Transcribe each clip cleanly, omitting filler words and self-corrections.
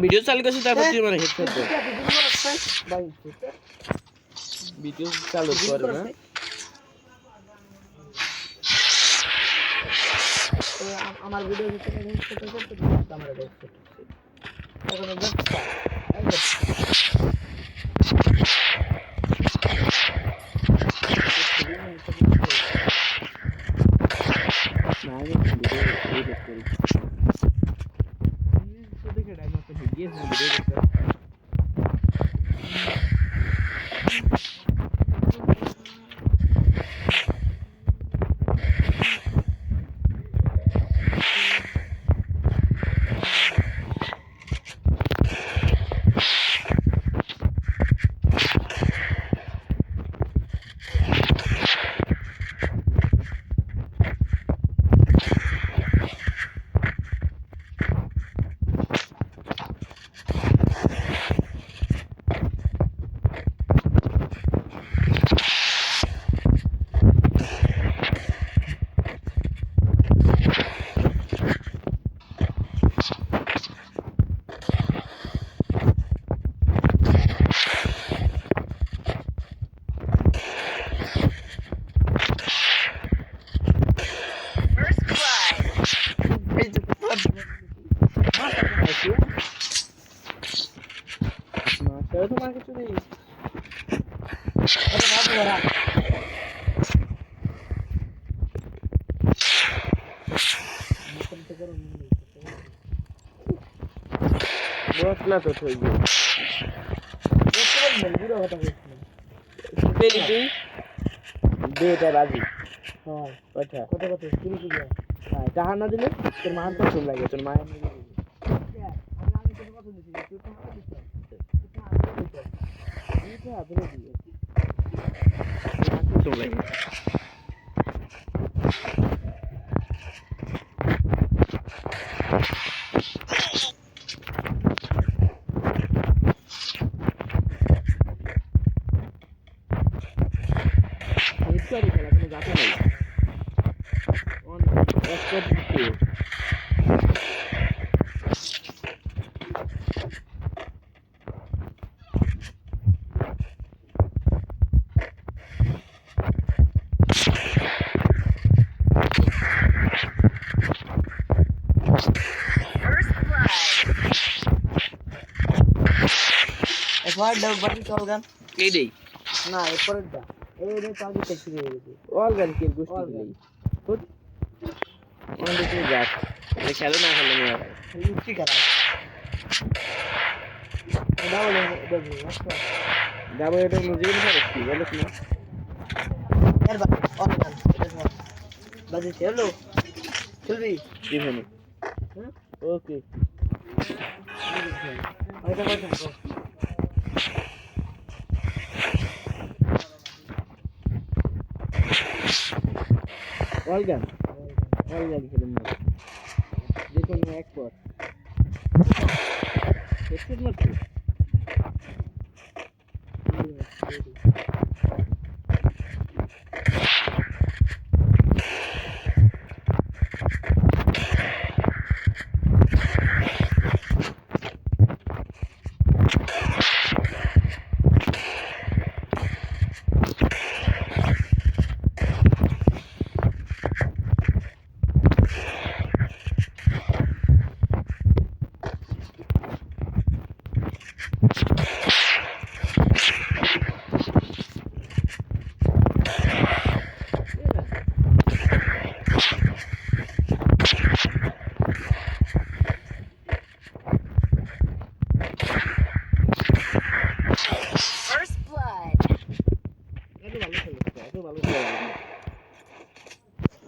video চালু করছি তারপর তুই মানে হেডফোন দে ভিডিও চালু কর না আমার ভিডিও ভিতরে ক্যামেরা দেখতে এখন দেখতে তোমার কিছু নেই না তো থই গো পেলি তুই দেটা রাজি হ্যাঁ কথা কত কত শুরু কি যায় হ্যাঁ টাকা না দিলে তোর মার তো শুন লাগে তোর মায়ের নিয়ে আমি তোর কথা দিছি তুই তো আমাকে দিছিস এটা আপনি দিয়ে শুন লাগে ইত্যাদি খেলা কোনো যাতে নাই একটা দিতে এবার ডাক বাকি চল গান এই দেই না এরপরের দা এই রে তো আগে শুরু হয়ে গেছে অর্গান কি গোষ্ঠী দিলেই ফুট আমাদের কি যাক এই খেলো না খেলো না লুচি করা দাও না দেবো আচ্ছা যাবো এটা মুজিব না কি বলিস না এর বাকি অর্গান বাজে চলো চলবি কি হলো ওকে ওইটা কথা অর্গান অর্গান খেলুন না যে কোনো এক পর একটু মাত্র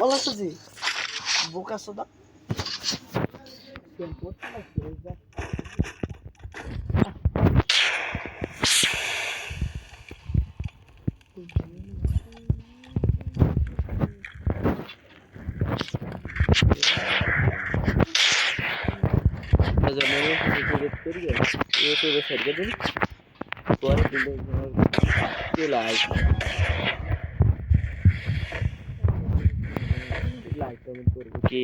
বলো সুজি বোকা সোদা কেন করতে লাগছে अगर मैंने विजिट करी है ये तो बस हर दिन पर दिन के लाइक कमेंट करो कि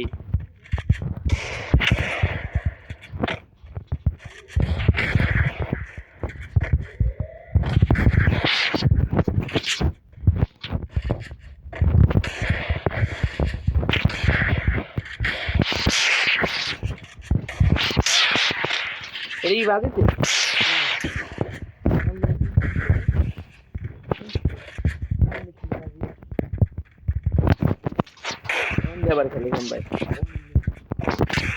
এই বাজেতে আবার খালি কম ভাই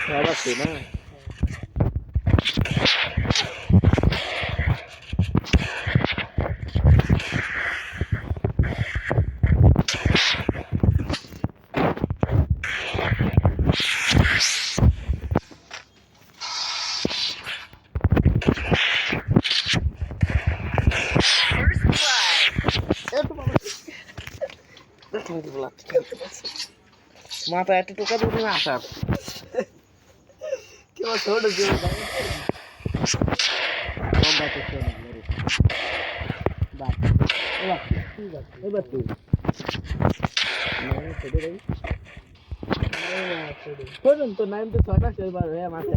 খেয়াল আছে না মাথা একটা টোকা দিবি না আসার কেউ ছোট ছিল এবার তুই শোনুন তো নাম তো 6 মাস এবার হয়ে মাসে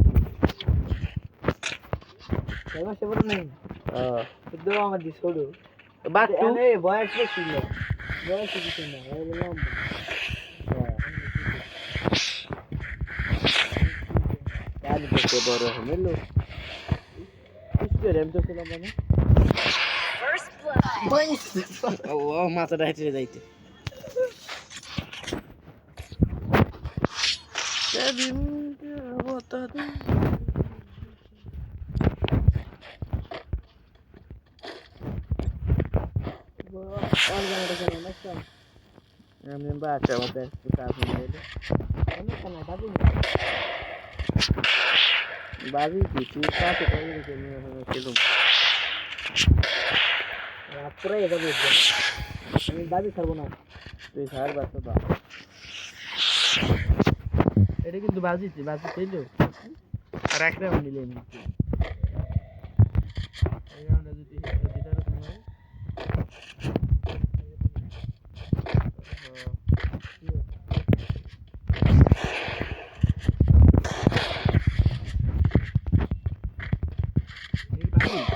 6 মাসে বড় নেই তো আমার দি ছোট বাচ্চু বয়স বেশি না বয়স কিছু না বললাম কালি করতে বড় হলো ইসকে তো ছিলাম মানে ও মাথাটা হেঁটে যাইতে আমি বাচ্চা আমাদের কাজ নিয়ে বাজি কি তুই কাছে করে ছিল পুরাই এটা বুঝবে আমি দাবি ছাড়বো না তুই ছাড় বাচ্চা বা এটা কিন্তু বাজি ছিল আর এক রাউন্ড নিলে নিচ্ছি এই রাউন্ডে যদি দিদার সময় এই বাজি